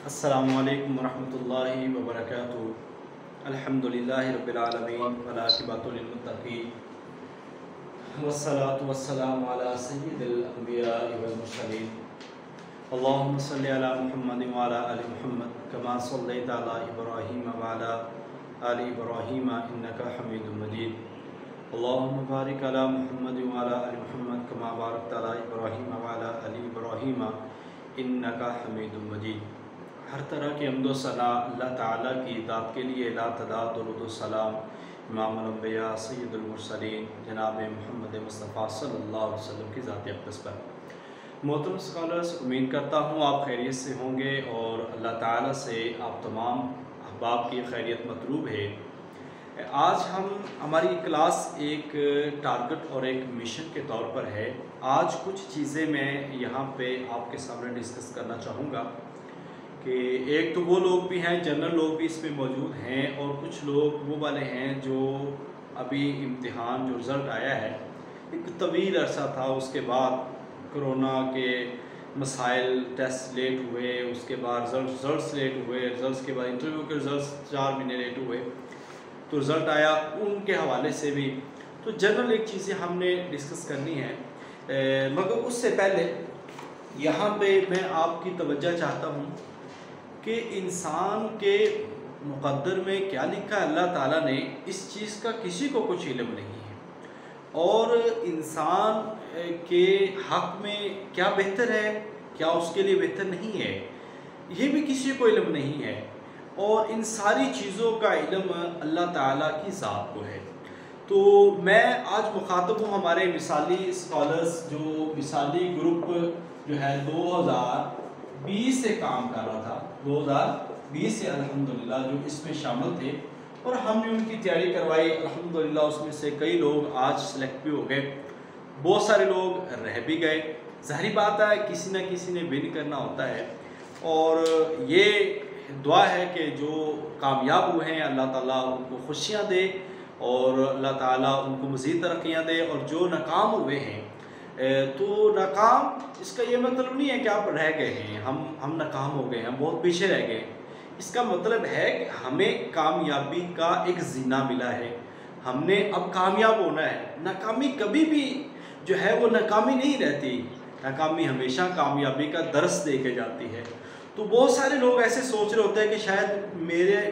السلام علیکم ورحمۃ اللہ وبرکاتہ۔ الحمدللہ رب العالمین والعاقبۃ للمتقین والصلاة والسلام علی سید الانبیاء والمرسلین۔ اللہم صلی علی محمد وعلی آل محمد کما صلیت علی ابراہیم وعلی آل ابراہیم انک حمید مجید۔ اللہم بارک علی محمد وعلی آل محمد کما بارکت علی ابراہیم وعلی آل ابراہیم انک حمید مجید۔ ہر طرح کی حمد و ثنا اللہ تعالیٰ کی ذات کے لیے، لا تعداد درود و سلام امام الانبیاء سید المرسلین جناب محمد مصطفیٰ صلی اللہ علیہ وسلم کی ذات اقدس پر۔ محترم اسکالرز، امید کرتا ہوں آپ خیریت سے ہوں گے اور اللہ تعالیٰ سے آپ تمام احباب کی خیریت مطلوب ہے۔ آج ہماری کلاس ایک ٹارگٹ اور ایک مشن کے طور پر ہے۔ آج کچھ چیزیں میں یہاں پہ آپ کے سامنے ڈسکس کرنا چاہوں گا کہ ایک تو وہ لوگ بھی ہیں، جنرل لوگ بھی اس میں موجود ہیں، اور کچھ لوگ وہ والے ہیں جو ابھی امتحان جو رزلٹ آیا ہے ایک طویل عرصہ تھا، اس کے بعد کرونا کے مسائل، ٹیسٹ لیٹ ہوئے، اس کے بعد رزلٹس لیٹ ہوئے، رزلٹس کے بعد انٹرویو کے رزلٹس 4 مہینے لیٹ ہوئے، تو رزلٹ آیا ان کے حوالے سے بھی۔ تو جنرل ایک چیزیں ہم نے ڈسکس کرنی ہے، مگر اس سے پہلے یہاں پہ میں آپ کی توجہ چاہتا ہوں کہ انسان کے مقدر میں کیا لکھا ہے اللہ تعالیٰ نے، اس چیز کا کسی کو کچھ علم نہیں ہے، اور انسان کے حق میں کیا بہتر ہے، کیا اس کے لیے بہتر نہیں ہے، یہ بھی کسی کو علم نہیں ہے، اور ان ساری چیزوں کا علم اللہ تعالیٰ کی ذات کو ہے۔ تو میں آج مخاطب ہوں ہمارے مثالی اسکالرز، جو مثالی گروپ جو ہے 2020 سے کام کر رہا تھا، 2020 سے الحمدللہ جو اس میں شامل تھے، اور ہم نے ان کی تیاری کروائی الحمدللہ۔ اس میں سے کئی لوگ آج سلیکٹ بھی ہو گئے، بہت سارے لوگ رہ بھی گئے۔ ظاہری بات ہے کسی نہ کسی نے ون کرنا ہوتا ہے، اور یہ دعا ہے کہ جو کامیاب ہوئے ہیں اللہ تعالیٰ ان کو خوشیاں دے، اور اللہ تعالیٰ ان کو مزید ترقیاں دے، اور جو ناکام ہوئے ہیں تو ناکام اس کا یہ مطلب نہیں ہے کہ آپ رہ گئے ہیں، ہم ناکام ہو گئے ہیں، ہم بہت پیچھے رہ گئے۔ اس کا مطلب ہے کہ ہمیں کامیابی کا ایک زینہ ملا ہے، ہم نے اب کامیاب ہونا ہے۔ ناکامی کبھی بھی جو ہے وہ ناکامی نہیں رہتی، ناکامی ہمیشہ کامیابی کا درس دے کے جاتی ہے۔ تو بہت سارے لوگ ایسے سوچ رہے ہوتے ہیں کہ شاید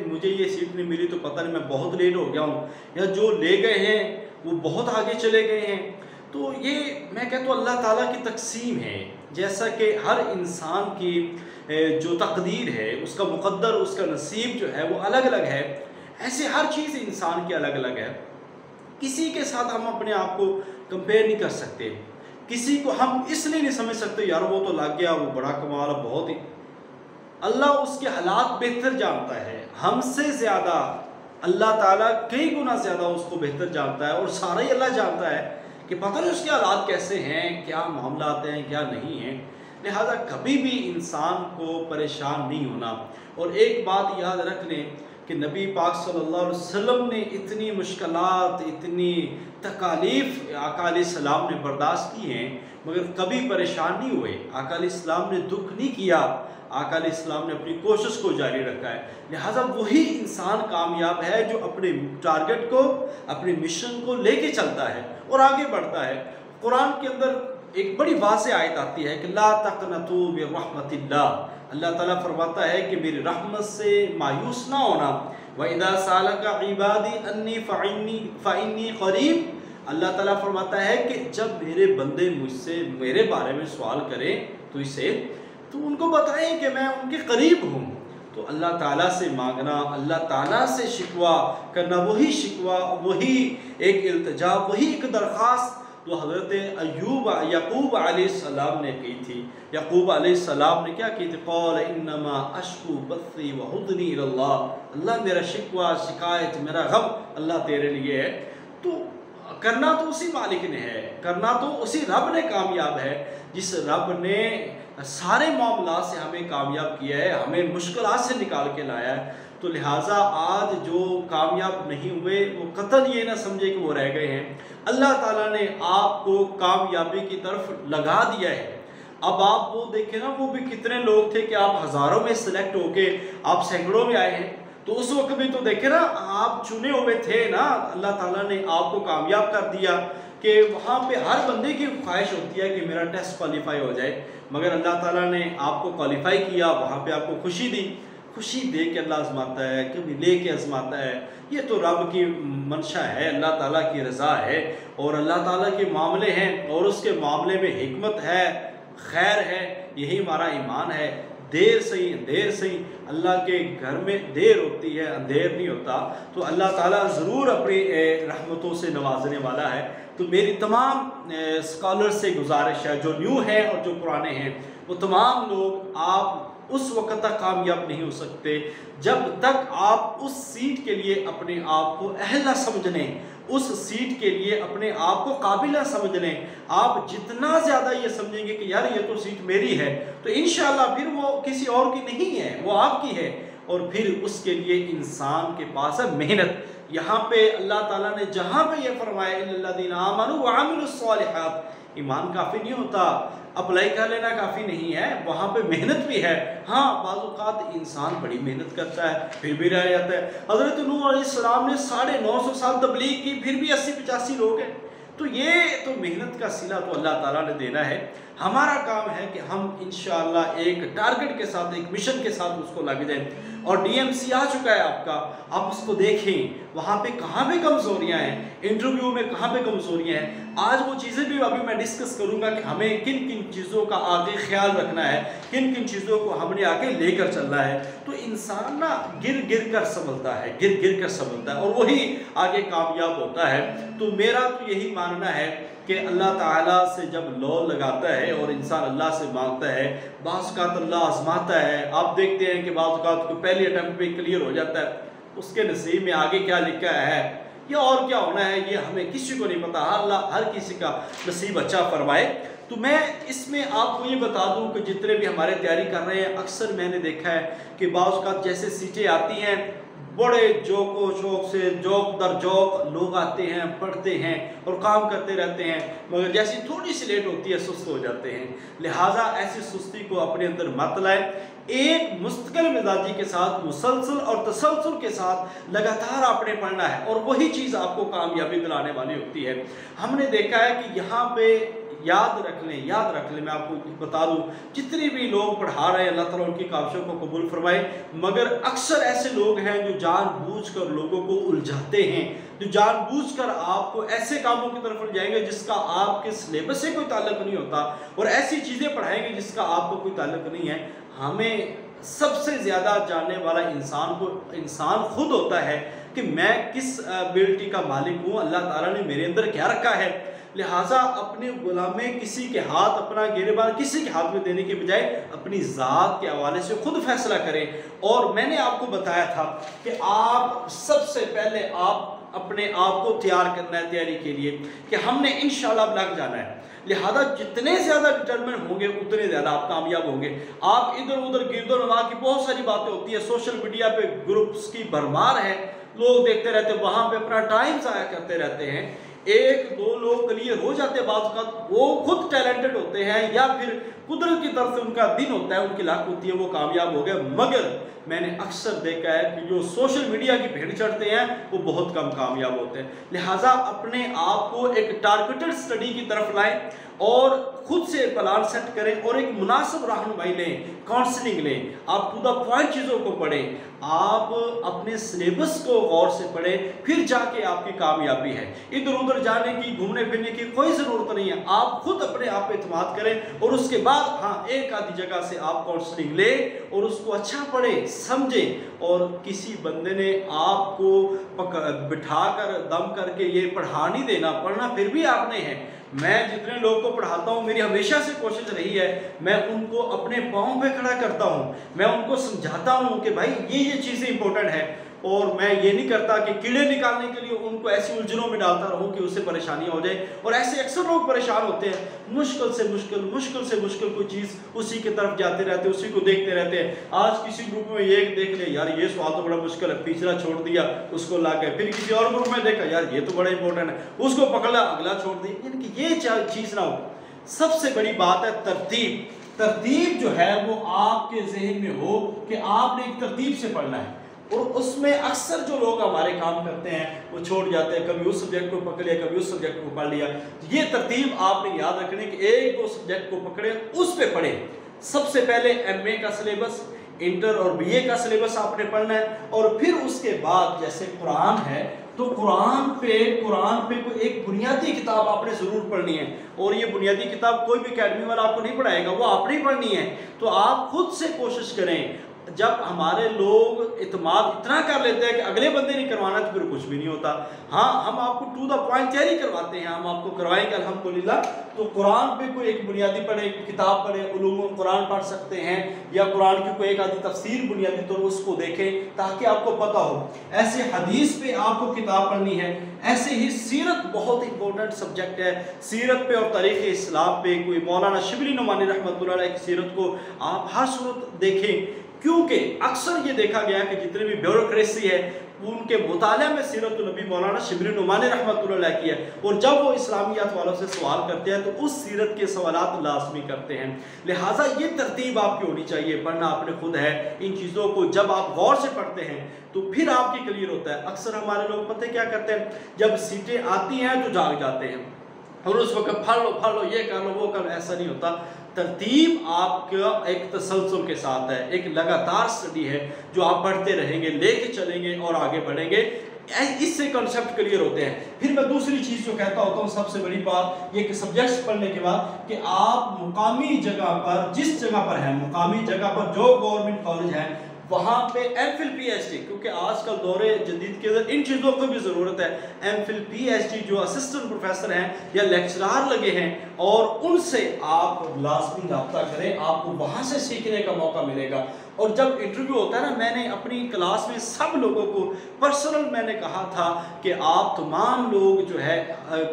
مجھے یہ سیٹ نہیں ملی تو پتہ نہیں میں بہت لیٹ ہو گیا ہوں، یا جو لے گئے ہیں وہ بہت آگے چلے گئے ہیں۔ تو یہ میں کہتا ہوں اللہ تعالیٰ کی تقسیم ہے، جیسا کہ ہر انسان کی جو تقدیر ہے، اس کا مقدر، اس کا نصیب جو ہے وہ الگ الگ ہے، ایسے ہر چیز انسان کی الگ الگ ہے۔ کسی کے ساتھ ہم اپنے آپ کو کمپیئر نہیں کر سکتے، کسی کو ہم اس لیے نہیں سمجھ سکتے یار وہ تو لگ گیا، وہ بڑا کمال، بہت ہی، اللہ اس کے حالات بہتر جانتا ہے ہم سے زیادہ، اللہ تعالیٰ کئی گنا زیادہ اس کو بہتر جانتا ہے، اور سارا ہی اللہ جانتا ہے کہ پتہ نہیں اس کے حالات کیسے ہیں، کیا معاملات ہیں، کیا نہیں ہیں۔ لہذا کبھی بھی انسان کو پریشان نہیں ہونا۔ اور ایک بات یاد رکھ لیں کہ نبی پاک صلی اللہ علیہ وسلم نے اتنی مشکلات، اتنی تکالیف آقا علیہ السلام نے برداشت کی ہیں، مگر کبھی پریشان نہیں ہوئے۔ آقا علیہ السلام نے دکھ نہیں کیا، آقا علیہ السلام نے اپنی کوشش کو جاری رکھا ہے۔ لہٰذا وہی انسان کامیاب ہے جو اپنے ٹارگٹ کو، اپنے مشن کو لے کے چلتا ہے اور آگے بڑھتا ہے۔ قرآن کے اندر ایک بڑی واضح آیت آتی ہے کہ لا تقنطوا من رحمت اللہ، اللہ تعالیٰ فرماتا ہے کہ میری رحمت سے مایوس نہ ہونا۔ وَإِذَا سَأَلَكَ عِبَادِي أَنِّي فَإِنِّي قَرِيبٌ، اللہ تعالیٰ فرماتا ہے کہ جب میرے بندے مجھ سے میرے بارے میں سوال کریں تو ان کو بتائیں کہ میں ان کے قریب ہوں۔ تو اللہ تعالیٰ سے مانگنا، اللہ تعالیٰ سے شکوہ کرنا، وہی شکوہ، وہی ایک التجا، وہی ایک درخواست تو حضرت یعقوب علیہ السلام نے کی تھی۔ یعقوب علیہ السلام نے کیا کی تھی؟ قال انما اشکو بثی وحزنی الی اللہ، اللہ میرا شکوہ، شکایت، میرا غم اللہ تیرے لیے ہے۔ تو کرنا تو اسی مالک نے ہے، کرنا تو اسی رب نے کامیاب ہے، جس رب نے سارے معاملات سے ہمیں کامیاب کیا ہے، ہمیں مشکلات سے نکال کے لایا ہے۔ تو لہٰذا آج جو کامیاب نہیں ہوئے وہ قطعاً یہ نہ سمجھے کہ وہ رہ گئے ہیں، اللہ تعالیٰ نے آپ کو کامیابی کی طرف لگا دیا ہے۔ اب آپ وہ دیکھیں نا، وہ بھی کتنے لوگ تھے کہ آپ ہزاروں میں سلیکٹ ہو کے آپ سینکڑوں میں آئے ہیں، تو اس وقت بھی تو دیکھیں نا آپ چنے ہوئے تھے نا، اللہ تعالیٰ نے آپ کو کامیاب کر دیا کہ وہاں پہ ہر بندے کی خواہش ہوتی ہے کہ میرا ٹیسٹ کوالیفائی ہو جائے، مگر اللہ تعالیٰ نے آپ کو کوالیفائی کیا، وہاں پہ آپ کو خوشی دی۔ خوشی دے کے اللہ آزماتا ہے، کبھی لے کے آزماتا ہے، یہ تو رب کی منشا ہے، اللہ تعالیٰ کی رضا ہے، اور اللہ تعالیٰ کے معاملے ہیں اور اس کے معاملے میں حکمت ہے، خیر ہے، یہی ہمارا ایمان ہے۔ دیر سے اللہ کے گھر میں دیر ہوتی ہے، اندھیر نہیں ہوتا، تو اللہ تعالیٰ ضرور اپنی رحمتوں سے نوازنے والا ہے۔ تو میری تمام اسکالر سے گزارش ہے، جو نیو ہیں اور جو پرانے ہیں، وہ تمام لوگ آپ اس وقت تک کامیاب نہیں ہو سکتے جب تک آپ اس سیٹ کے لیے اپنے آپ کو اہل نہ سمجھ لیں، اس سیٹ کے لیے اپنے آپ کو قابل نہ سمجھ لیں۔ آپ جتنا زیادہ یہ سمجھیں گے کہ یار یہ تو سیٹ میری ہے، تو انشاءاللہ پھر وہ کسی اور کی نہیں ہے، وہ آپ کی ہے، اور پھر اس کے لیے انسان کے پاس ہے محنت۔ یہاں پہ اللہ تعالیٰ نے جہاں پہ یہ فرمایا اِلَّا الَّذِينَ آمَنُوا وَعَمِلُوا الصَّالِحَاتِ، ایمان کافی نہیں ہوتا، اپلائی کر لینا کافی نہیں ہے، وہاں پہ محنت بھی ہے۔ ہاں بعض اوقات انسان بڑی محنت کرتا ہے پھر بھی رہ جاتا ہے۔ حضرت نوح علیہ السلام نے 950 سال تبلیغ کی، پھر بھی 80-85 لوگ ہیں، تو یہ تو محنت کا صلہ تو اللہ تعالیٰ نے دینا ہے۔ ہمارا کام ہے کہ ہم انشاءاللہ ایک ٹارگٹ کے ساتھ، ایک مشن کے ساتھ اس کو لگ جائیں، اور ڈی ایم سی آ چکا ہے آپ کا، آپ اس کو دیکھیں وہاں پہ کہاں پہ کمزوریاں ہیں، انٹرویو میں کہاں پہ کمزوریاں ہیں۔ آج وہ چیزیں بھی ابھی میں ڈسکس کروں گا کہ ہمیں کن کن چیزوں کا آگے خیال رکھنا ہے، کن کن چیزوں کو ہم نے آگے لے کر چلنا ہے۔ تو انسان نا گر کر سنبھلتا ہے، گر کر سنبھلتا ہے، اور وہی آگے کامیاب ہوتا ہے۔ تو میرا تو یہی ماننا ہے کہ اللہ تعالیٰ سے جب لو لگاتا ہے اور انسان اللہ سے مانگتا ہے، بعض اوقات اللہ آزماتا ہے۔ آپ دیکھتے ہیں کہ بعض اوقات کو پہلی اٹیمپٹ پہ کلیئر ہو جاتا ہے، اس کے نصیب میں آگے کیا لکھا ہے یا اور کیا ہونا ہے یہ ہمیں کسی کو نہیں پتا، اللہ ہر کسی کا نصیب اچھا فرمائے۔ تو میں اس میں آپ کو یہ بتا دوں کہ جتنے بھی ہمارے تیاری کر رہے ہیں، اکثر میں نے دیکھا ہے کہ بعض اوقات جیسے سیٹیں آتی ہیں، بڑے جوک و شوق سے جوک در جوک لوگ آتے ہیں، پڑھتے ہیں اور کام کرتے رہتے ہیں، مگر جیسی تھوڑی سی لیٹ ہوتی ہے سست ہو جاتے ہیں۔ لہٰذا ایسی سستی کو اپنے اندر مت لائیں، ایک مستقل مزاجی کے ساتھ، مسلسل اور تسلسل کے ساتھ لگاتار آپ نے پڑھنا ہے، اور وہی چیز آپ کو کامیابی دلانے والی ہوتی ہے۔ ہم نے دیکھا ہے کہ یہاں پہ یاد رکھ لیں، میں آپ کو بتا دوں، جتنے بھی لوگ پڑھا رہے ہیں اللہ تعالیٰ ان کی کاوشوں کو قبول فرمائے، مگر اکثر ایسے لوگ ہیں جو جان بوجھ کر لوگوں کو الجھاتے ہیں، جو جان بوجھ کر آپ کو ایسے کاموں کی طرف لے جائیں گے جس کا آپ کے سلیبس سے کوئی تعلق نہیں ہوتا، اور ایسی چیزیں پڑھائیں گے جس کا آپ کو کوئی تعلق نہیں ہے۔ ہمیں سب سے زیادہ جاننے والا انسان خود ہوتا ہے کہ میں کس ایبلٹی کا مالک ہوں، اللہ تعالیٰ نے میرے اندر کیا رکھا ہے۔ لہٰذا اپنے غلامے کسی کے ہاتھ، اپنا گریبان کسی کے ہاتھ میں دینے کے بجائے اپنی ذات کے حوالے سے خود فیصلہ کریں۔ اور میں نے آپ کو بتایا تھا کہ آپ سب سے پہلے آپ اپنے آپ کو تیار کرنا ہے تیاری کے لیے کہ ہم نے انشاءاللہ لگ جانا ہے۔ لہذا جتنے زیادہ ڈٹرمنٹ ہوں گے اتنے زیادہ آپ کامیاب ہوں گے۔ آپ ادھر ادھر گرد و نواح کی بہت ساری باتیں ہوتی ہیں، سوشل میڈیا پہ گروپس کی بھرمار ہے، لوگ دیکھتے رہتے ہیں، وہاں پہ اپنا ٹائم ضائع کرتے رہتے ہیں۔ ایک دو لوگ کلیئر ہو جاتے ہیں، بعض اوقات وہ خود ٹیلنٹڈ ہوتے ہیں یا پھر قدرت کی طرف سے ان کا دن ہوتا ہے، ان کی لاک ہوتی ہے، وہ کامیاب ہو گئے۔ مگر میں نے اکثر دیکھا ہے کہ جو سوشل میڈیا کی بھیڑ چڑھتے ہیں وہ بہت کم کامیاب ہوتے ہیں۔ لہٰذا اپنے آپ کو ایک ٹارگیٹڈ سٹڈی کی طرف لائیں اور خود سے پلان سیٹ کریں اور ایک مناسب رہنمائی لیں، کاؤنسلنگ لیں، آپ ٹو دا پوائنٹ چیزوں کو پڑھیں، آپ اپنے سلیبس کو غور سے پڑھیں، پھر جا کے آپ کی کامیابی ہے۔ ادھر ادھر جانے کی، گھومنے پھرنے کی کوئی ضرورت نہیں ہے، آپ خود اپنے آپ پہ اعتماد کریں، اور اس کے بعد ہاں ایک آدھی جگہ سے آپ کاؤنسلنگ لیں اور اس کو اچھا پڑھیں، سمجھیں۔ اور کسی بندے نے آپ کو بٹھا کر دم کر کے یہ پڑھا نہیں دینا، پڑھنا پھر بھی آپ نے ہے۔ میں جتنے لوگ کو پڑھاتا ہوں میری ہمیشہ سے کوشش رہی ہے میں ان کو اپنے پاؤں پہ کھڑا کرتا ہوں، میں ان کو سمجھاتا ہوں کہ بھائی یہ چیزیں امپورٹنٹ ہے، اور میں یہ نہیں کرتا کہ کیڑے نکالنے کے لیے ان کو ایسی الجھنوں میں ڈالتا رہوں کہ اسے پریشانیاں ہو جائے۔ اور ایسے اکثر لوگ پریشان ہوتے ہیں، مشکل سے مشکل کوئی چیز اسی کی طرف جاتے رہتے ہیں، اسی کو دیکھتے رہتے ہیں۔ آج کسی گروپ میں یہ دیکھ لے یار یہ سوال تو بڑا مشکل ہے، پچھلا چھوڑ دیا، اس کو لا کے پھر کسی اور گروپ میں دیکھا یار یہ تو بڑا امپورٹنٹ ہے، اس کو پکڑا، اگلا چھوڑ دیا۔ یعنی کہ یہ چیز نہ ہو، سب سے بڑی بات ہے ترتیب. ترتیب جو ہے وہ آپ کے ذہن میں ہو کہ آپ نے ایک ترتیب سے پڑھنا ہے. اور اس میں اکثر جو لوگ ہمارے کام کرتے ہیں وہ چھوڑ جاتے ہیں, کبھی اس سبجیکٹ کو پکڑ لیا, کبھی اس سبجیکٹ کو پڑھ لیا. یہ ترتیب آپ نے یاد رکھنی کہ ایک دو سبجیکٹ کو پکڑے, اس پہ پڑھیں. سب سے پہلے ایم اے کا سلیبس, انٹر اور بی اے کا سلیبس آپ نے پڑھنا ہے, اور پھر اس کے بعد جیسے قرآن ہے تو قرآن پہ کوئی ایک بنیادی کتاب آپ نے ضرور پڑھنی ہے. اور یہ بنیادی کتاب کوئی بھی اکیڈمی والا آپ کو نہیں پڑھائے گا, وہ آپ نے ہی پڑھنی ہے. تو آپ خود سے کوشش کریں. جب ہمارے لوگ اعتماد اتنا کر لیتے ہیں کہ اگلے بندے نہیں کروانا تو پھر کچھ بھی نہیں ہوتا. ہاں ہم آپ کو ٹو دا پوائنٹ تیاری کرواتے ہیں, ہم آپ کو کروائیں گے الحمدللہ. تو قرآن پہ کوئی ایک بنیادی پڑھے, کتاب پڑھے, علوم القرآن پڑھ سکتے ہیں, یا قرآن کی کوئی ایک آدھی تفسیر بنیادی طور اس کو دیکھیں تاکہ آپ کو پتہ ہو. ایسے حدیث پہ آپ کو کتاب پڑھنی ہے. ایسے ہی سیرت بہت امپورٹنٹ سبجیکٹ ہے. سیرت پہ اور تاریخ اسلام پہ کوئی مولانا شبلی نعمانی رحمۃ اللہ علیہ کی سیرت کو آپ ہر صورت دیکھیں, کیونکہ اکثر یہ دیکھا گیا کہ جتنے بھی بیوروکریسی ہے ان کے مطالعہ میں سیرت النبی مولانا شبلی نعمانی رحمۃ اللہ علیہ کی ہے. اور جب وہ اسلامیات والوں سے سوال کرتے ہیں تو اس سیرت کے سوالات لازمی کرتے ہیں. لہٰذا یہ ترتیب آپ کی ہونی چاہیے. پڑھنا آپ نے خود ہے. ان چیزوں کو جب آپ غور سے پڑھتے ہیں تو پھر آپ کی کلیئر ہوتا ہے. اکثر ہمارے لوگ پتہ کیا کرتے ہیں, جب سیٹیں آتی ہیں تو جاگ جاتے ہیں اور اس وقت پڑھ لو یہ کر لو وہ کر لو. ایسا نہیں ہوتا. ترتیب آپ کا ایک تسلسل کے ساتھ ہے, ایک لگاتار سٹڈی ہے جو آپ پڑھتے رہیں گے, لے کے چلیں گے اور آگے بڑھیں گے. اس سے کنسیپٹ کلیئر ہوتے ہیں. پھر میں دوسری چیز جو کہتا ہوتا ہوں, سب سے بڑی بات یہ کہ سبجیکٹس پڑھنے کے بعد کہ آپ مقامی جگہ پر, جس جگہ پر ہیں, مقامی جگہ پر جو گورنمنٹ کالج ہیں وہاں پہ M Phil P H D, کیونکہ آج کل دور جدید کے اندر ان چیزوں کو بھی ضرورت ہے. M Phil P H D جو اسسٹنٹ پروفیسر ہیں یا لیکچرار لگے ہیں, اور ان سے آپ لازمی رابطہ کریں, آپ کو وہاں سے سیکھنے کا موقع ملے گا. اور جب انٹرویو ہوتا ہے نا, میں نے اپنی کلاس میں سب لوگوں کو پرسنل میں نے کہا تھا کہ آپ تمام لوگ جو ہے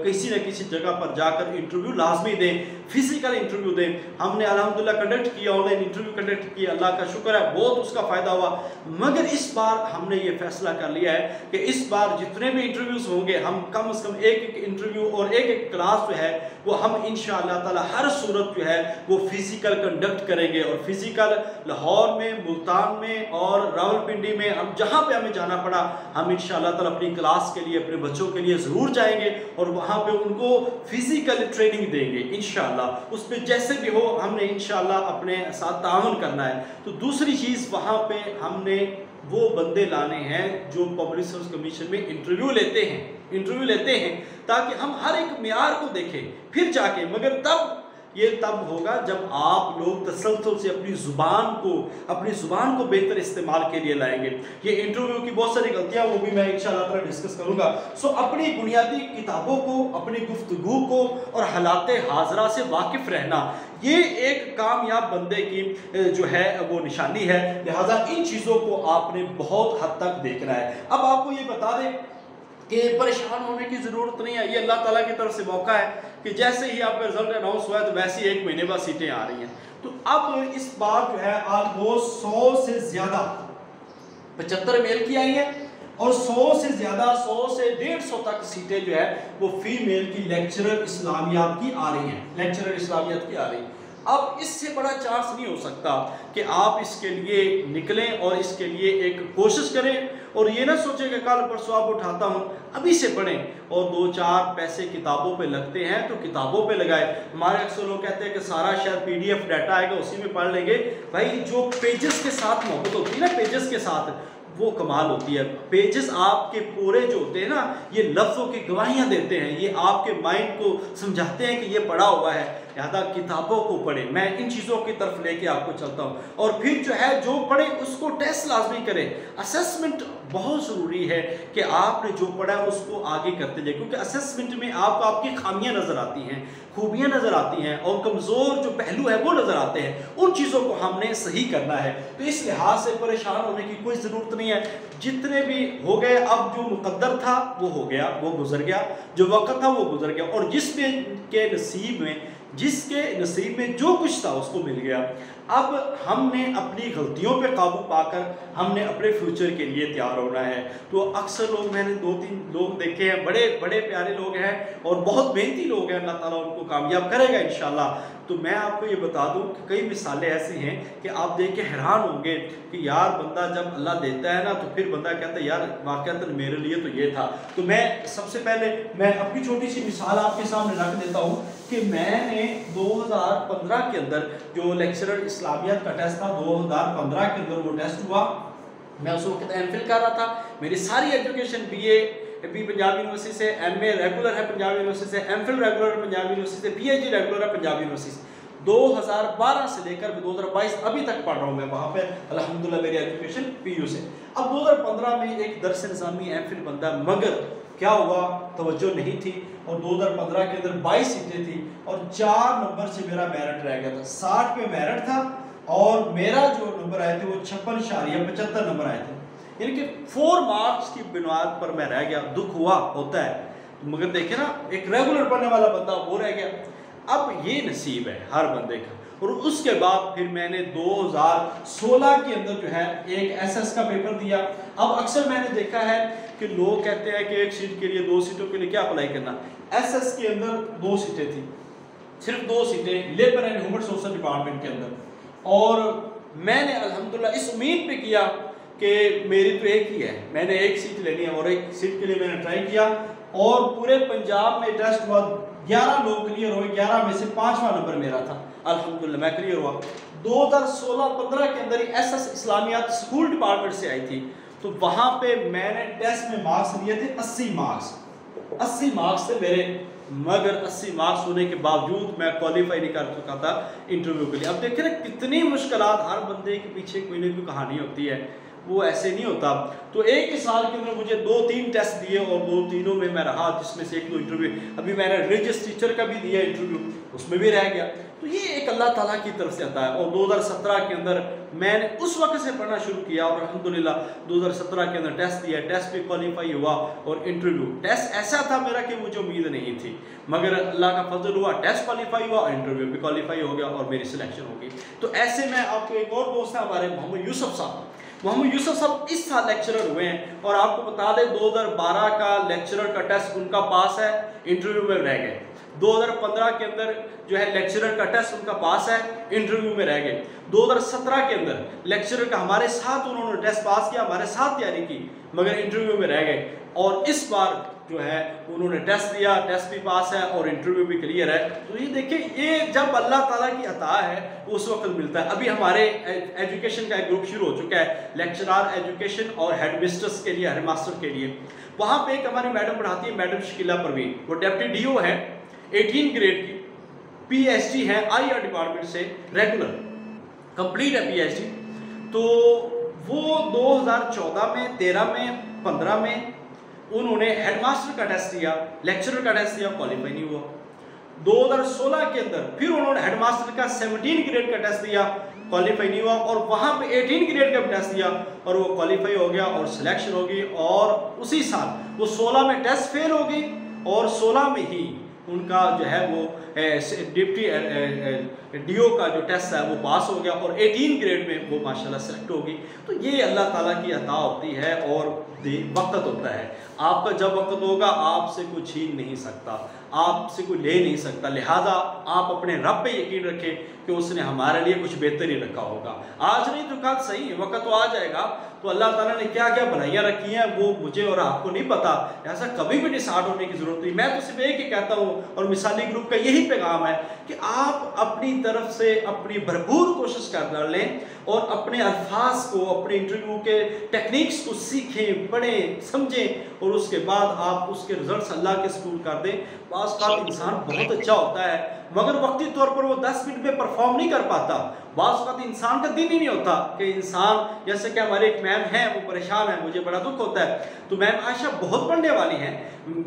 کسی نہ کسی جگہ پر جا کر انٹرویو لازمی دیں, فزیکل انٹرویو دیں. ہم نے الحمدللہ کنڈکٹ کیا, آن لائن انٹرویو کنڈکٹ کیا, اللہ کا شکر ہے بہت اس کا فائدہ ہوا. مگر اس بار ہم نے یہ فیصلہ کر لیا ہے کہ اس بار جتنے بھی انٹرویوز ہوں گے ہم کم از کم ایک انٹرویو اور ایک کلاس جو ہے وہ ہم انشاءاللہ تعالی ہر صورت جو ہے وہ فزیکل کنڈکٹ کریں گے. اور فزیکل لاہور میں, ملتان میں اور راولپنڈی میں, ہم جہاں پہ ہمیں جانا پڑا ہم انشاءاللہ تعالی اپنی کلاس کے لیے, اپنے بچوں کے لیے ضرور جائیں گے اور وہاں پہ ان کو فزیکل ٹریننگ دیں گے انشاءاللہ. اس پہ جیسے بھی ہو ہم نے انشاءاللہ اپنے ساتھ تعاون کرنا ہے. تو دوسری چیز وہاں پہ ہم نے وہ بندے لانے ہیں جو پبلک سروس کمیشن میں انٹرویو لیتے ہیں تاکہ ہم ہر ایک معیار کو دیکھیں پھر جا کے. مگر تب ہوگا جب آپ لوگ تسلسل سے اپنی زبان کو بہتر استعمال کے لیے لائیں گے. یہ انٹرویو کی بہت ساری غلطیاں وہ بھی میں انشاءاللہ تعالی ڈسکس کروں گا. اپنی بنیادی کتابوں کو, اپنی گفتگو کو اور حالات حاضرہ سے واقف رہنا, یہ ایک کامیاب بندے کی جو ہے وہ نشانی ہے. لہٰذا ان چیزوں کو آپ نے بہت حد تک دیکھنا ہے. اب آپ کو یہ بتا دیں کہ پریشان ہونے کی ضرورت نہیں ہے. یہ اللہ تعالیٰ کی طرف سے موقع ہے کہ جیسے ہی آپ کا رزلٹ اناؤنس ہوا ہے تو ویسے ہی 1 مہینے بعد سیٹیں آ رہی ہیں. تو اب اس بار جو ہے آلموسٹ 100 سے زیادہ 75 میل کی آئی ہیں اور 100 سے زیادہ 100 سے 150 تک سیٹیں جو ہے وہ فیمیل کی لیکچرر اسلامیات کی آ رہی ہیں. اب اس سے بڑا چانس نہیں ہو سکتا کہ آپ اس کے لیے نکلیں اور اس کے لیے ایک کوشش کریں اور یہ نہ سوچیں کہ کل پرسوں آپ اٹھاتا ہوں. ابھی سے پڑھیں اور 2-4 پیسے کتابوں پہ لگتے ہیں تو کتابوں پہ لگائے. ہمارے اکثر لوگ کہتے ہیں کہ سارا شاید PDF ڈیٹا آئے گا اسی میں پڑھ لیں گے. بھائی جو پیجز کے ساتھ محبت ہوتی ہے نا, پیجز کے ساتھ وہ کمال ہوتی ہے. پیجز آپ کے پورے جو ہوتے ہیں نا یہ لفظوں کی گواہیاں دیتے ہیں, یہ آپ کے مائنڈ کو سمجھاتے ہیں کہ یہ پڑھا ہوا ہے. لہذا کتابوں کو پڑھیں. میں ان چیزوں کی طرف لے کے آپ کو چلتا ہوں. اور پھر جو ہے جو پڑھیں اس کو ٹیسٹ لازمی کریں. اسیسمنٹ بہت ضروری ہے کہ آپ نے جو پڑھا ہے اس کو آگے کرتے جائیں, کیونکہ اسیسمنٹ میں آپ کو آپ کی خامیاں نظر آتی ہیں, خوبیاں نظر آتی ہیں اور کمزور جو پہلو ہے وہ نظر آتے ہیں. ان چیزوں کو ہم نے صحیح کرنا ہے. تو اس لحاظ سے پریشان ہونے کی کوئی ضرورت نہیں ہے. جتنے بھی ہو گئے, اب جو مقدر تھا وہ ہو گیا, وہ گزر گیا, جو وقت تھا وہ گزر گیا. اور جس میں کے نصیب میں جس کے نصیب میں جو کچھ تھا اس کو مل گیا۔ اب ہم نے اپنی غلطیوں پہ قابو پا کر ہم نے اپنے فیوچر کے لیے تیار ہونا ہے۔ تو اکثر لوگ، میں نے 2-3 لوگ دیکھے ہیں، بڑے بڑے پیارے لوگ ہیں اور بہت محنتی لوگ ہیں، اللہ تعالیٰ ان کو کامیاب کرے گا انشاءاللہ۔ تو میں آپ کو یہ بتا دوں کہ کئی مثالیں ایسی ہیں کہ آپ دیکھ کے حیران ہوں گے کہ یار بندہ جب اللہ دیتا ہے نا تو پھر بندہ کہتا ہے یار واقعتاً میرے لیے تو یہ تھا۔ تو میں سب سے پہلے میں اپنی چھوٹی سی مثال آپ کے سامنے رکھ دیتا ہوں کہ میں نے 2015 کے اندر جو لیکچرر اسلامیات کا ٹیسٹ تھا، 2015 کے اندر وہ ٹیسٹ ہوا، میں اس وقت ایم فل کر رہا تھا۔ میری ساری ایجوکیشن بی پنجاب یونیورسٹی سے، ایم اے ریگولر ہے پنجاب یونیورسٹی سے، ایم فل ریگولر ہے پنجاب یونیورسٹی سے، پی ایچ ڈی ریگولر ہے پنجاب یونیورسٹی سے۔ 2012 سے لے کر 2022 ابھی تک پڑھ رہا ہوں میں وہاں پہ، الحمدللہ میری ایجوکیشن پی یو سے۔ اب 2015 میں ایک درس نظامی ایم فل بنتا ہے، مگر کیا ہوا توجہ نہیں تھی، اور 2015 کے اندر 22 سیٹیں تھی اور 4 نمبر سے میرا میرٹ رہ گیا تھا۔ 60 پہ میرٹ تھا اور میرا جو نمبر آئے تھے وہ 56.75 نمبر آئے تھے، یعنی کہ 4 مارکس کی بنیاد پر میں رہ گیا۔ دکھ ہوا، ہوتا ہے، مگر دیکھیں نا ایک ریگولر پڑھنے والا بندہ وہ رہ گیا۔ اب یہ نصیب ہے ہر بندے کا۔ اور اس کے بعد پھر میں نے 2016 کے اندر جو ہے ایک ایس ایس کا پیپر دیا۔ اب اکثر میں نے دیکھا ہے کہ لوگ کہتے ہیں کہ ایک سیٹ کے لیے 2 سیٹوں کے لیے کیا اپلائی کرنا۔ ایس ایس کے اندر 2 سیٹیں تھیں، صرف 2 سیٹیں labour and human social department کے اندر، اور میں نے الحمدللہ اس امید پہ کیا کہ میری تو ایک ہی ہے، میں نے ایک سیٹ لینی ہے، اور ایک سیٹ کے لیے میں نے ٹرائی کیا، اور پورے پنجاب میں ٹیسٹ ہوا، 11 لوگ کلیئر ہوئے، 11 میں سے 5واں نمبر میرا تھا، الحمدللہ میں کلیئر ہوا۔ 2016-15 کے اندر ایس ایس اسلامیات اسکول ڈپارٹمنٹ سے آئی تھی، تو وہاں پہ میں نے ٹیسٹ میں مارکس لیے تھے 80 مارکس، 80 مارکس تھے میرے، مگر 80 مارکس ہونے کے باوجود میں کوالیفائی نہیں کر چکا تھا انٹرویو کے لیے۔ اب دیکھیں نا کتنی مشکلات، ہر بندے کے پیچھے کوئی نہ کوئی کہانی ہوتی ہے، وہ ایسے نہیں ہوتا۔ تو ایک ہی سال کے اندر مجھے 2-3 ٹیسٹ دیے اور 2-3 میں رہا، جس میں سے 1-2 انٹرویو، ابھی میں نے ریلیجس ٹیچر کا بھی دیا انٹرویو، اس میں بھی رہ گیا۔ تو یہ ایک اللہ تعالیٰ کی طرف سے آتا ہے۔ اور 2017 کے اندر میں نے اس وقت سے پڑھنا شروع کیا، اور الحمدللہ 2017 کے اندر ٹیسٹ دیا، ٹیسٹ بھی کوالیفائی ہوا، اور انٹرویو ٹیسٹ ایسا تھا میرا کہ مجھے امید نہیں تھی، مگر اللہ کا فضل ہوا، ٹیسٹ کوالیفائی ہوا، انٹرویو بھی کوالیفائی ہو گیا، اور میری سلیکشن ہو گئی۔ تو ایسے میں آپ کو ایک اور دوست ہے ہمارے، محمد یوسف صاحب، محمد یوسف صاحب اس سال لیکچرر ہوئے ہیں، اور آپ کو بتا دیں 2012 کا لیکچرر کا ٹیسٹ ان کا پاس ہے، انٹرویو میں رہ گئے۔ 2015 کے اندر جو ہے لیکچرر کا ٹیسٹ ان کا پاس ہے، انٹرویو میں رہ گئے۔ 2017 کے اندر لیکچرر کا ہمارے ساتھ انہوں نے ٹیسٹ پاس کیا، ہمارے ساتھ تیاری کی، مگر انٹرویو میں رہ گئے۔ اور اس بار جو ہے انہوں نے ٹیسٹ دیا، ٹیسٹ بھی پاس ہے اور انٹرویو بھی کلیئر ہے۔ تو یہ دیکھیں، یہ جب اللہ تعالیٰ کی عطا ہے اس وقت ملتا ہے۔ ابھی ہمارے ایجوکیشن کا ایک گروپ شروع ہو چکا ہے، لیکچرار ایجوکیشن اور ہیڈ مسٹرس کے لیے، ہیڈ ماسٹر کے لیے۔ وہاں پہ ایک ہماری میڈم پڑھاتی ہے، میڈم شکیلہ پروین، وہ ڈپٹی ڈی او ہے، 18 گریڈ کی، پی ایچ ڈی ہے آئی آر ڈپارٹمنٹ سے، ریگولر کمپلیٹ ہے پی ایچ ڈی۔ تو وہ 2014 میں، 13 میں، 15 میں انہوں نے ہیڈ ماسٹر کا ٹیسٹ دیا، لیکچرر کا ٹیسٹ دیا، کوالیفائی نہیں ہوا۔ 2016 کے اندر پھر انہوں نے ہیڈ ماسٹر کا 17 گریڈ کا ٹیسٹ دیا، کوالیفائی نہیں ہوا، اور وہاں پہ 18 گریڈ کا بھی ٹیسٹ دیا اور وہ کوالیفائی ہو گیا اور سلیکشن ہو گئی۔ اور اسی سال وہ 16 میں ٹیسٹ فیل ہو گئی، اور 16 میں ہی ان کا جو ہے وہ ڈپٹی ڈی او کا جو ٹیسٹ ہے وہ پاس ہو گیا، اور 18 گریڈ میں وہ ماشاءاللہ سلیکٹ ہو گئی۔ تو یہ اللہ تعالیٰ کی عطا ہوتی ہے، اور وقت ہوتا ہے۔ آپ کا جب وقت ہوگا آپ سے کوئی چھین نہیں سکتا، آپ سے کوئی لے نہیں سکتا، لہٰذا آپ اپنے رب پہ یقین رکھیں کہ اس نے ہمارے لیے کچھ بہتر ہی رکھا ہوگا۔ آج نہیں تو کل صحیح وقت تو آ جائے گا۔ تو اللہ تعالیٰ نے کیا کیا بھلائیاں رکھی ہیں وہ مجھے اور آپ کو نہیں پتا، ایسا کبھی بھی ڈسہارٹ ہونے کی ضرورت نہیں۔ میں تو صرف ایک ہی کہتا ہوں، اور مثالی گروپ کا یہی پیغام ہے کہ آپ اپنی طرف سے اپنی بھرپور کوشش کر لیں، اور اپنے الفاظ کو، اپنے انٹرویو کے ٹیکنیکس کو سیکھیں، پڑھیں، سمجھیں، اور اس کے بعد آپ اس کے رزلٹس اللہ کے سپرد کر دیں۔ بعض اوقات انسان بہت اچھا ہوتا ہے، مگر وقتی طور پر وہ 10 منٹ میں پرفارم نہیں کر پاتا۔ بعض اوقات انسان کا دن ہی نہیں ہوتا کہ انسان، جیسے کہ ہمارے ایک میم ہیں وہ پریشان ہے، مجھے بڑا دکھ ہوتا ہے۔ تو میم عائشہ بہت پڑھنے والی ہیں،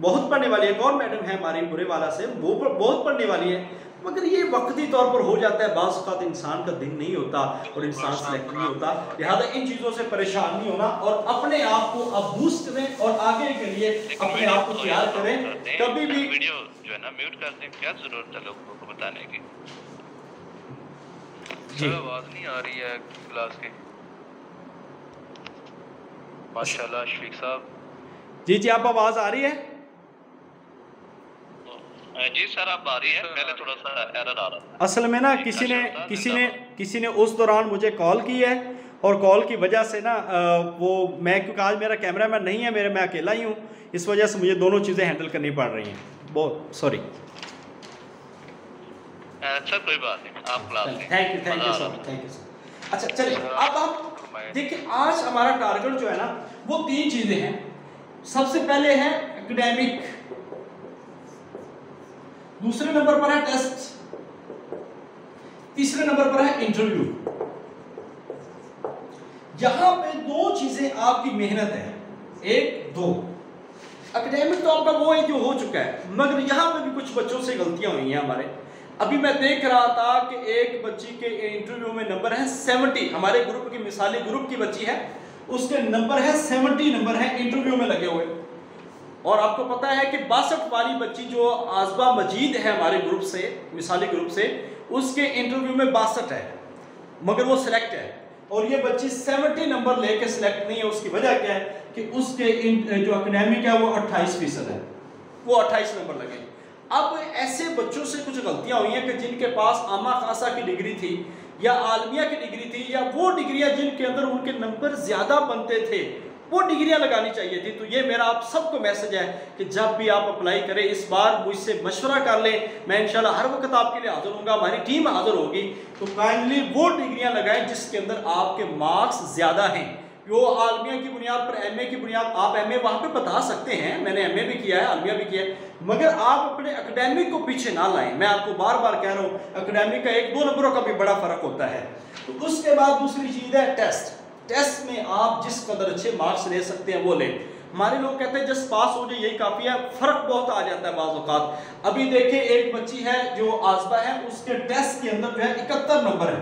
بہت پڑھنے والی ہے۔ ایک اور میڈم ہے ہماری برے والا سے، وہ بہت پڑھنے والی ہے، مگر یہ وقتی طور پر ہو جاتا ہے، بعض اوقات انسان کا دن نہیں ہوتا اور انسان سلیکٹ نہیں ہوتا، لہذا ان چیزوں سے پریشان نہیں ہونا اور اپنے آپ کو اب بوسٹ کریں اور آگے کے لیے اپنے آپ کو تیار کریں. کبھی بھی ویڈیو جو ہے نا میوٹ کر دیں، کیا ضرورت ہے لوگوں کو بتانے کی. جی آواز نہیں آ رہی ہے کلاس کی. ماشاءاللہ شفیق صاحب. جی آپ آواز آ رہی ہے؟ جی سر آپ آ رہی ہے، پہلے تھوڑا سا ایرر آ رہا تھا. اصل میں نا کسی نے اس دوران مجھے کال کی ہے اور کال کی وجہ سے نا وہ میں کیونکہ آج میرا کیمرہ مین نہیں ہے، میں اکیلا ہی ہوں، اس وجہ سے مجھے دونوں چیزیں ہینڈل کرنی پڑ رہی ہیں. بہت سوری. سر کوئی بات نہیں، آپ کلاس لیں. Thank you sir. اچھا چلیے اب آپ دیکھیں آج ہمارا ٹارگٹ جو ہے نا وہ 3 چیزیں ہیں. سب سے پہلے ہے اکیڈیمک، دوسرے نمبر پر ہے ٹیسٹ، تیسرے نمبر پر ہے انٹرویو. یہاں پہ 2 چیزیں آپ کی محنت ہے، 1 2. اکیڈیمک تو آپ کا وہ ہے جو ہو چکا ہے، مگر یہاں پہ بھی کچھ بچوں سے غلطیاں ہوئی ہیں ہمارے. ابھی میں دیکھ رہا تھا کہ ایک بچی کے انٹرویو میں نمبر ہے 70، ہمارے گروپ کی مثالی گروپ کی بچی ہے، اس کے نمبر ہے 70 نمبر ہے انٹرویو میں لگے ہوئے. اور آپ کو پتا ہے کہ 62 والی بچی جو آزبا مجید ہے ہمارے گروپ سے، مثالی گروپ سے، اس کے انٹرویو میں 62 ہے مگر وہ سلیکٹ ہے. اور یہ بچی 70 نمبر لے کے سلیکٹ نہیں ہے. اس کی وجہ کیا ہے کہ اس کے جو اکیڈیمک ہے وہ 28% ہے، وہ 28 نمبر لگے. اب ایسے بچوں سے کچھ غلطیاں ہوئی ہیں کہ جن کے پاس عامہ خاصہ کی ڈگری تھی یا عالمیہ کی ڈگری تھی یا وہ ڈگریاں جن کے اندر ان کے نمبر زیادہ بنتے تھے وہ ڈگریاں لگانی چاہیے تھی. تو یہ میرا آپ سب کو میسج ہے کہ جب بھی آپ اپلائی کریں اس بار مجھ سے مشورہ کر لیں، میں انشاءاللہ ہر وقت آپ کے لیے حاضر ہوں گا، ہماری ٹیم حاضر ہوگی. تو کائنڈلی وہ ڈگریاں لگائیں جس کے اندر آپ کے مارکس زیادہ ہیں. وہ عالمیہ کی بنیاد پر، ایم اے کی بنیاد، آپ ایم اے وہاں پہ بتا سکتے ہیں، میں نے ایم اے بھی کیا ہے، عالمیہ بھی کیا ہے، مگر آپ اپنے اکیڈیمک کو پیچھے نہ لائیں. میں آپ کو بار بار کہہ رہا ہوں اکیڈیمک کا 1 2 نمبروں کا بھی بڑا فرق ہوتا ہے. تو اس کے بعد دوسری چیز ہے ٹیسٹ. ٹیسٹ میں آپ جس قدر اچھے مارکس لے سکتے ہیں وہ لیں. ہمارے لوگ کہتے ہیں جس پاس ہو جائے یہی کافی ہے، فرق بہت آ جاتا ہے بعض اوقات. ابھی دیکھیں ایک بچی ہے جو آزبا ہے، اس کے ٹیسٹ کے اندر جو ہے 71 نمبر ہے،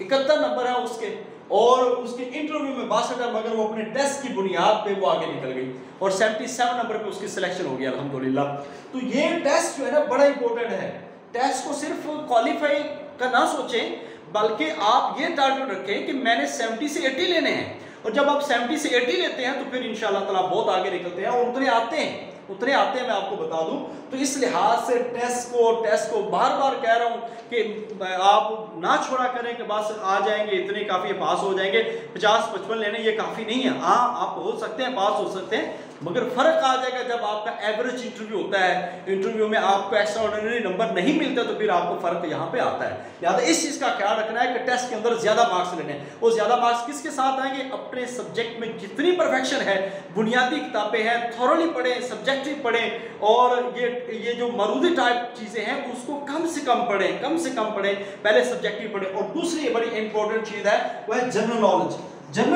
71 نمبر ہے اس کے، اور اس کے انٹرویو میں 62 ہے، مگر وہ اپنے ٹیسٹ کی بنیاد پہ وہ آگے نکل گئی اور 77 نمبر پہ اس کی سلیکشن ہو گیا الحمدللہ. تو یہ ٹیسٹ جو ہے نا بڑا امپورٹنٹ ہے. ٹیسٹ کو صرف کوالیفائی کا نہ سوچیں بلکہ آپ یہ ٹارگٹ رکھیں کہ میں نے 70 سے 80 لینے ہیں، اور جب آپ 70 سے 80 لیتے ہیں تو پھر انشاءاللہ تعالیٰ بہت آگے نکلتے ہیں اور اتنے آتے ہیں میں آپ کو بتا دوں. تو اس لحاظ سے ٹیسٹ کو بار بار کہہ رہا ہوں کہ آپ نہ چھوڑا کریں کہ بس آ جائیں گے اتنے کافی پاس ہو جائیں گے، 50-55 لینے یہ کافی نہیں ہے. ہاں آپ ہو سکتے ہیں، پاس ہو سکتے ہیں، مگر فرق آ جائے گا جب آپ کا ایوریج انٹرویو ہوتا ہے، انٹرویو میں آپ کو ایکسٹرا آرڈینری نمبر نہیں ملتا تو پھر آپ کو فرق یہاں پہ آتا ہے. لہٰذا اس چیز کا خیال رکھنا ہے کہ ٹیسٹ کے اندر زیادہ مارکس لینے ہیں. وہ زیادہ مارکس کس کے ساتھ آئیں گے؟ اپنے سبجیکٹ میں جتنی پرفیکشن ہے، بنیادی کتابیں ہیں تھورولی پڑھیں، سبجیکٹیو پڑھیں، اور یہ جو مرودی ٹائپ چیزیں ہیں اس کو کم سے کم پڑھیں، پہلے سبجیکٹیو پڑھیں. اور دوسری بڑی امپورٹنٹ چیز ہے وہ ہے جنرل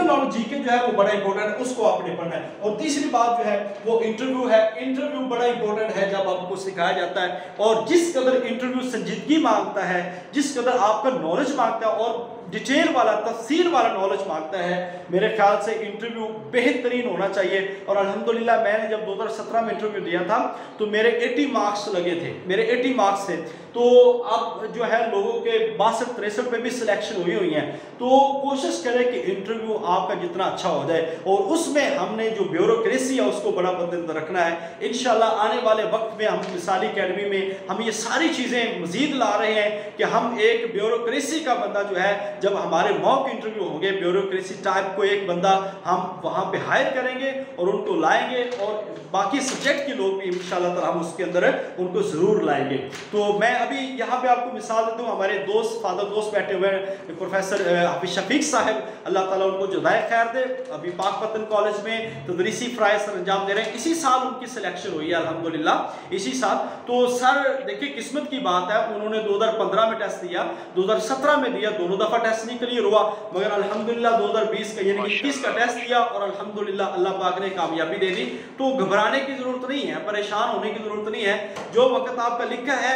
نالج جی کے جو ہے وہ بڑا امپورٹنٹ ہے، اس کو آپ نے پڑھنا ہے. اور تیسری بات جو ہے وہ انٹرویو ہے. انٹرویو بڑا امپورٹنٹ ہے جب آپ کو سکھایا جاتا ہے، اور جس قدر انٹرویو سنجیدگی مانگتا ہے، جس قدر آپ کا نالج مانگتا ہے اور ڈیٹیل والا، تفصیل والا نالج مانگتا ہے، میرے خیال سے انٹرویو بہترین ہونا چاہیے. اور الحمدللہ میں نے جب 2017 میں انٹرویو دیا تھا تو میرے 80 مارکس لگے تھے، میرے 80 مارکس تھے. تو اب جو ہے لوگوں کے 62-63 پہ بھی سلیکشن ہوئی ہیں. تو کوشش کریں کہ انٹرویو آپ کا جتنا اچھا ہو جائے، اور اس میں ہم نے جو بیوروکریسی ہے اس کو بڑا مد نظر رکھنا ہے. انشاءاللہ آنے والے وقت میں ہم مثالی اکیڈمی میں ہم یہ ساری چیزیں مزید لا رہے ہیں کہ ہم ایک بیوروکریسی کا بندہ جو ہے، جب ہمارے موک انٹرویو ہوں گے بیوروکریسی ٹائپ کو ایک بندہ ہم وہاں پہ ہائر کریں گے اور ان کو لائیں گے، اور باقی سبجیکٹ کے لوگ بھی انشاءاللہ تعالیٰ ہم اس کے اندر ان کو ضرور لائیں گے. تو میں ابھی یہاں پہ آپ کو مثال دیتا ہوں، ہمارے فادر دوست بیٹھے ہوئے ہیں پروفیسر حافظ شفیق صاحب، اللہ تعالیٰ ان کو جزائے خیر دے، ابھی پاک پتن کالج میں تدریسی فرائض سر انجام دے رہے ہیں. اسی سال ان کی سلیکشن ہوئی ہے الحمدللہ، اسی سال. تو سر دیکھیں قسمت کی بات ہے، انہوں نے 2015 میں ٹیسٹ دیا، 2017 میں دیا، دونوں دفعہ ٹیسٹ نہیں کلیئر ہوا، مگر الحمدللہ 2020 کا یعنی 21 کا ٹیسٹ دیا اور الحمدللہ اللہ پاک نے کامیابی دے دی. تو گھبرانے کی ضرورت نہیں ہے، پریشان ہونے کی ضرورت نہیں ہے. جو وقت آپ کا لکھا ہے